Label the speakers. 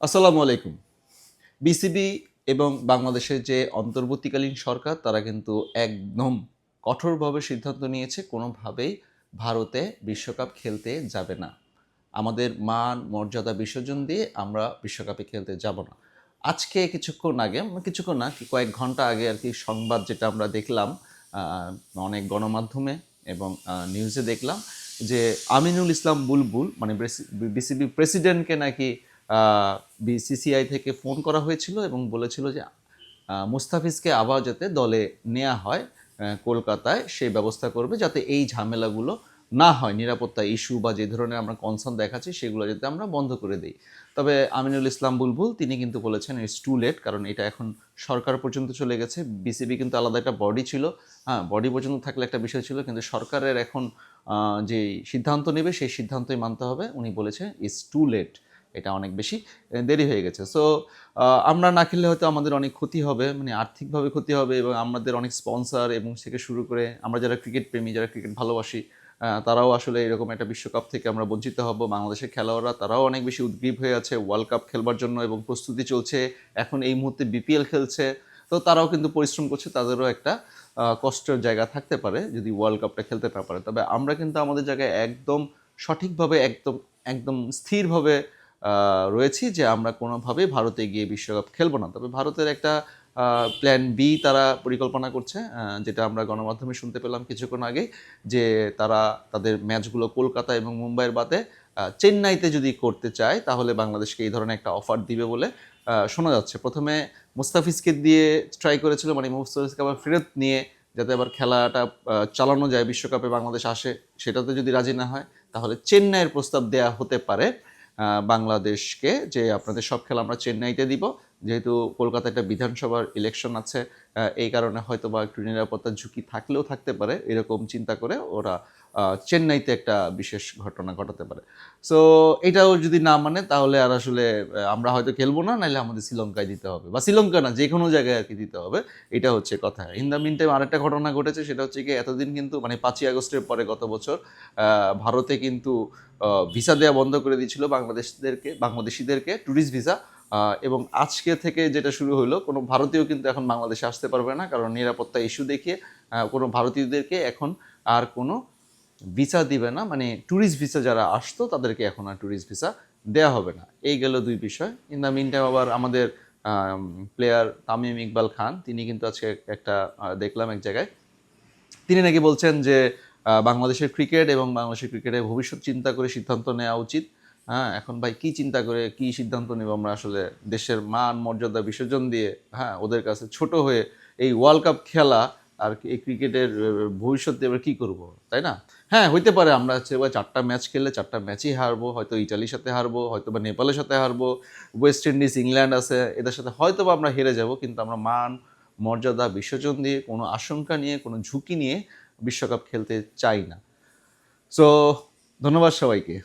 Speaker 1: আসসালামু আলাইকুম। বিসিবি এবং বাংলাদেশের যে অন্তর্বর্তীকালীন সরকার তারা কিন্তু একদম কঠোরভাবে সিদ্ধান্ত নিয়েছে কোনোভাবেই ভারতে বিশ্বকাপ খেলতে যাবে না। আমাদের মান মর্যাদা বিসর্জন দিয়ে আমরা বিশ্বকাপে খেলতে যাব না। আজকে কিছুক্ষণ না কয়েক ঘন্টা আগে আর কি সংবাদ যেটা আমরা দেখলাম আ অনেক গণমাধ্যমে এবং নিউজে দেখলাম যে আমিনুল ইসলাম বুলবুল মানে বিসিবি প্রেসিডেন্টকে নাকি বিসিসিআই থেকে ফোন করা হয়েছিল এবং বলেছিল যে মুস্তাফিজকে আবার যাতে দলে নেওয়া হয় কলকাতায় সেই ব্যবস্থা করবে যাতে এই ঝামেলাগুলো না হয়, নিরাপত্তা ইস্যু বা যে ধরনের আমরা কনসার্ন দেখাচ্ছি সেগুলো যাতে আমরা বন্ধ করে দিই। তবে আমিনুল ইসলাম বুলবুল তিনি কিন্তু বলেছেন ইটস টু লেট, কারণ এটা এখন সরকার পর্যন্ত চলে গেছে। বিসিবি কিন্তু আলাদা একটা বডি ছিল, হ্যাঁ বডি পর্যন্ত থাকলে একটা বিষয় ছিল, কিন্তু সরকারের এখন যে সিদ্ধান্ত নেবে সেই সিদ্ধান্তই মানতে হবে। উনি বলেছে ইটস টু লেট, এটা অনেক বেশি দেরি হয়ে গেছে। সো আমরা না খেললে হয়তো আমাদের অনেক ক্ষতি হবে, মানে আর্থিকভাবে ক্ষতি হবে এবং আমাদের অনেক স্পন্সর এবং থেকে শুরু করে আমরা যারা ক্রিকেট প্রেমী, যারা ক্রিকেট ভালোবাসি, তারাও আসলে এরকম একটা বিশ্বকাপ থেকে আমরা বঞ্চিত হব। বাংলাদেশের খেলোয়াড়রা তারাও অনেক বেশি উদগ্রীব হয়ে আছে ওয়ার্ল্ড কাপ খেলবার জন্য এবং প্রস্তুতি চলছে। এখন এই মুহূর্তে বিপিএল খেলছে, তো তারাও কিন্তু পরিশ্রম করছে, তাদেরও একটা কষ্টের জায়গা থাকতে পারে যদি ওয়ার্ল্ড কাপটা খেলতে না পারে। তবে আমরা কিন্তু আমাদের জায়গায় একদম সঠিকভাবে একদম একদম স্থিরভাবে রয়েছি যে আমরা কোনোভাবেই ভারতে গিয়ে বিশ্বকাপ খেলবো না। তবে ভারতের একটা প্ল্যান বি তারা পরিকল্পনা করছে, যেটা আমরা গণমাধ্যমে শুনতে পেলাম কিছুক্ষণ আগেই, যে তারা তাদের ম্যাচগুলো কলকাতা এবং মুম্বাইয়ের বাদে চেন্নাইতে যদি করতে চায় তাহলে বাংলাদেশকে এই ধরনের একটা অফার দিবে বলে শোনা যাচ্ছে। প্রথমে মুস্তাফিজকে দিয়ে ট্রাই করেছিল, মানে মুস্তাফিজকে আবার ফেরত নিয়ে যাতে আবার খেলাটা চালানো যায়, বিশ্বকাপে বাংলাদেশ আসে, সেটাতে যদি রাজি না হয় তাহলে চেন্নাইয়ের প্রস্তাব দেয়া হতে পারে বাংলাদেশকে, যে আপনাদের সব খেলা আমরা চেন্নাইতে দিব, যেহেতু কলকাতায় একটা বিধানসভার ইলেকশন আছে, এই কারণে হয়তো বা একটু নিরাপত্তার ঝুঁকি থাকলেও থাকতে পারে, এরকম চিন্তা করে ওরা চেন্নাইতে একটা বিশেষ ঘটনা ঘটাতে পারে। সো এটাও যদি না মানে তাহলে আর আসলে আমরা হয়তো খেলবো না, নাহলে আমাদের শ্রীলঙ্কায় দিতে হবে, বা শ্রীলঙ্কা না যে কোনো জায়গায় আর কি দিতে হবে। এটা হচ্ছে কথা। ইন দ্য মিন টাইম আরেকটা ঘটনা ঘটেছে, সেটা হচ্ছে কি এতদিন কিন্তু মানে 5ই আগস্টের পরে গত বছর ভারতে কিন্তু ভিসা দেওয়া বন্ধ করে দিয়েছিল বাংলাদেশিদেরকে ট্যুরিস্ট ভিসা, এবং আজকে থেকে যেটা শুরু হলো, কোনো ভারতীয় কিন্তু এখন বাংলাদেশে আসতে পারবে না, কারণ নিরাপত্তা ইস্যু দেখিয়ে কোনো ভারতীয়দেরকে এখন আর কোনো ভিসা দিবে না, মানে ট্যুরিস্ট ভিসা যারা আসতো তাদেরকে এখন আর ট্যুরিস্ট ভিসা দেওয়া হবে না। এই গেল দুই বিষয়। ইন দ্য মিন টাইম আবার আমাদের প্লেয়ার তামিম ইকবাল খান তিনি কিন্তু আজকে একটা দেখলাম এক জায়গায়, তিনি নাকি বলছেন যে বাংলাদেশের ক্রিকেট এবং বাংলাদেশের ক্রিকেটের ভবিষ্যৎ চিন্তা করে সিদ্ধান্ত নেওয়া উচিত। হ্যাঁ, এখন ভাই কী চিন্তা করে কী সিদ্ধান্ত নেব আমরা? আসলে দেশের মান মর্যাদা বিসর্জন দিয়ে, হ্যাঁ, ওদের কাছে ছোট হয়ে এই ওয়ার্ল্ড কাপ খেলা আর এই ক্রিকেটের ভবিষ্যৎ দিয়ে আমরা কী করবো, তাই না? হ্যাঁ, হইতে পারে আমরা হচ্ছে এবার 4টা ম্যাচ খেললে 4টা ম্যাচই হারবো, হয়তো ইটালির সাথে হারবো, হয়তো বা নেপালের সাথে হারবো, ওয়েস্ট ইন্ডিজ ইংল্যান্ড আছে, এদের সাথে হয়তো বা আমরা হেরে যাব, কিন্তু আমরা মান মর্যাদা বিসর্জন দিয়ে, কোনো আশঙ্কা নিয়ে, কোনো ঝুঁকি নিয়ে বিশ্বকাপ খেলতে চাই না। সো ধন্যবাদ সবাইকে।